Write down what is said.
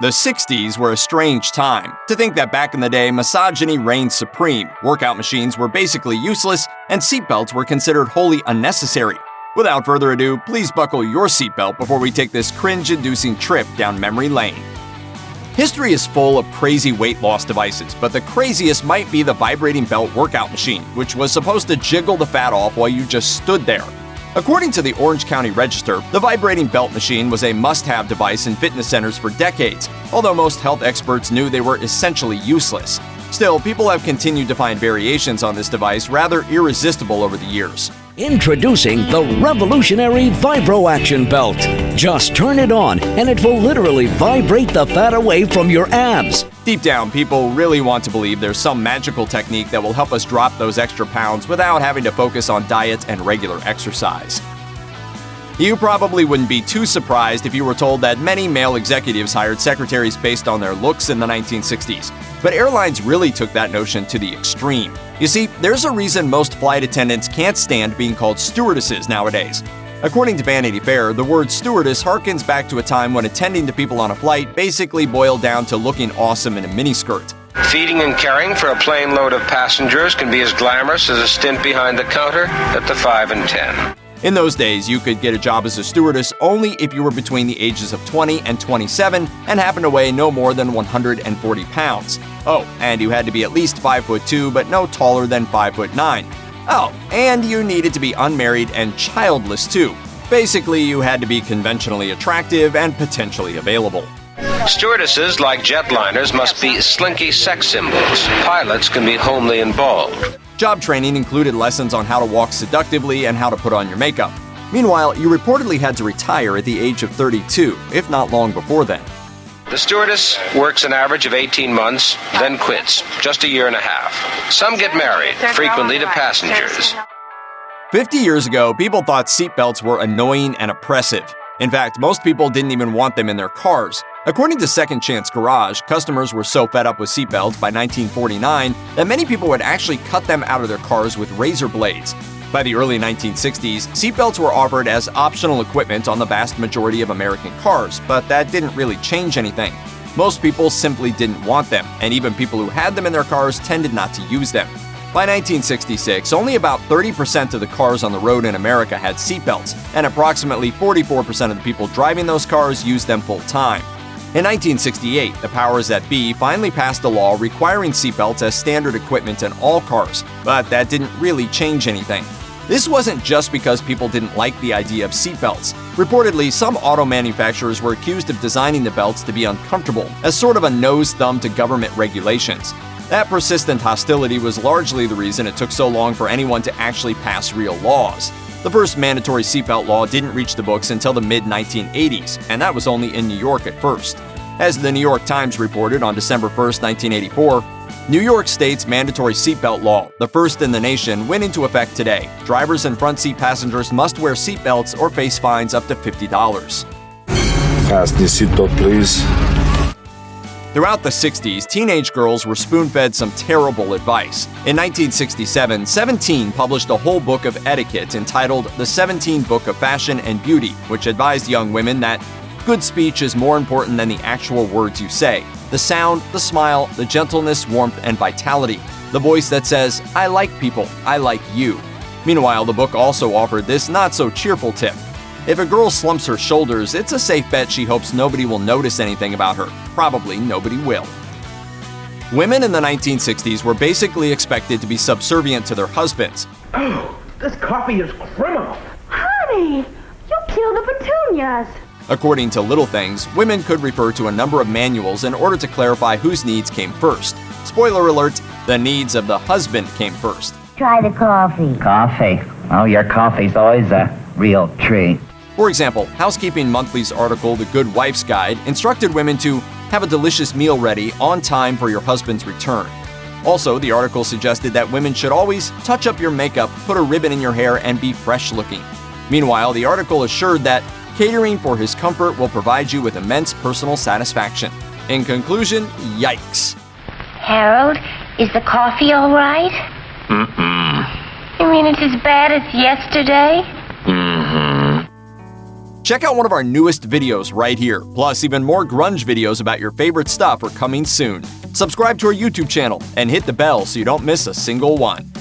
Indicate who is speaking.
Speaker 1: The 60s were a strange time. To think that back in the day, misogyny reigned supreme, workout machines were basically useless, and seatbelts were considered wholly unnecessary. Without further ado, please buckle your seatbelt before we take this cringe-inducing trip down memory lane. History is full of crazy weight loss devices, but the craziest might be the vibrating belt workout machine, which was supposed to jiggle the fat off while you just stood there. According to the Orange County Register, the vibrating belt machine was a must-have device in fitness centers for decades, although most health experts knew they were essentially useless. Still, people have continued to find variations on this device rather irresistible over the years.
Speaker 2: Introducing the revolutionary Vibro Action Belt. Just turn it on and it will literally vibrate the fat away from your abs.
Speaker 1: Deep down, people really want to believe there's some magical technique that will help us drop those extra pounds without having to focus on diet and regular exercise. You probably wouldn't be too surprised if you were told that many male executives hired secretaries based on their looks in the 1960s. But airlines really took that notion to the extreme. You see, there's a reason most flight attendants can't stand being called stewardesses nowadays. According to Vanity Fair, the word stewardess harkens back to a time when attending to people on a flight basically boiled down to looking awesome in a miniskirt.
Speaker 3: Feeding and caring for a plane load of passengers can be as glamorous as a stint behind the counter at the 5 and 10.
Speaker 1: In those days, you could get a job as a stewardess only if you were between the ages of 20 and 27 and happened to weigh no more than 140 pounds. Oh, and you had to be at least 5'2", but no taller than 5'9". Oh, and you needed to be unmarried and childless too. Basically, you had to be conventionally attractive and potentially available.
Speaker 3: Stewardesses, like jetliners, must be slinky sex symbols. Pilots can be homely and bald.
Speaker 1: Job training included lessons on how to walk seductively and how to put on your makeup. Meanwhile, you reportedly had to retire at the age of 32, if not long before then.
Speaker 3: The stewardess works an average of 18 months, then quits, just a year and a half. Some get married, frequently to passengers.
Speaker 1: 50 years ago, people thought seatbelts were annoying and oppressive. In fact, most people didn't even want them in their cars. According to Second Chance Garage, customers were so fed up with seatbelts by 1949 that many people would actually cut them out of their cars with razor blades. By the early 1960s, seatbelts were offered as optional equipment on the vast majority of American cars, but that didn't really change anything. Most people simply didn't want them, and even people who had them in their cars tended not to use them. By 1966, only about 30% of the cars on the road in America had seatbelts, and approximately 44% of the people driving those cars used them full-time. In 1968, the powers that be finally passed a law requiring seatbelts as standard equipment in all cars, but that didn't really change anything. This wasn't just because people didn't like the idea of seatbelts. Reportedly, some auto manufacturers were accused of designing the belts to be uncomfortable, as sort of a nose-thumb to government regulations. That persistent hostility was largely the reason it took so long for anyone to actually pass real laws. The first mandatory seatbelt law didn't reach the books until the mid-1980s, and that was only in New York at first. As the New York Times reported on December 1, 1984, New York State's mandatory seatbelt law, the first in the nation, went into effect today. Drivers and front seat passengers must wear seatbelts or face fines up to $50.
Speaker 4: Fasten your seatbelt, please.
Speaker 1: Throughout the 60s, teenage girls were spoon-fed some terrible advice. In 1967, 17 published a whole book of etiquette entitled The 17 Book of Fashion and Beauty, which advised young women that good speech is more important than the actual words you say. The sound, the smile, the gentleness, warmth, and vitality. The voice that says, I like people, I like you. Meanwhile, the book also offered this not-so-cheerful tip. If a girl slumps her shoulders, it's a safe bet she hopes nobody will notice anything about her. Probably nobody will. Women in the 1960s were basically expected to be subservient to their husbands.
Speaker 5: Oh, this coffee is criminal.
Speaker 6: Honey, you killed the petunias.
Speaker 1: According to Little Things, women could refer to a number of manuals in order to clarify whose needs came first. Spoiler alert, the needs of the husband came first.
Speaker 6: Try the coffee.
Speaker 7: Coffee? Oh, your coffee's always a real treat.
Speaker 1: For example, Housekeeping Monthly's article, The Good Wife's Guide, instructed women to have a delicious meal ready on time for your husband's return. Also, the article suggested that women should always touch up your makeup, put a ribbon in your hair, and be fresh looking. Meanwhile, the article assured that catering for his comfort will provide you with immense personal satisfaction. In conclusion, yikes.
Speaker 6: Harold, is the coffee all right?
Speaker 7: Mm-mm.
Speaker 6: You mean it's as bad as yesterday?
Speaker 7: Mm-hmm.
Speaker 1: Check out one of our newest videos right here. Plus, even more grunge videos about your favorite stuff are coming soon. Subscribe to our YouTube channel and hit the bell so you don't miss a single one.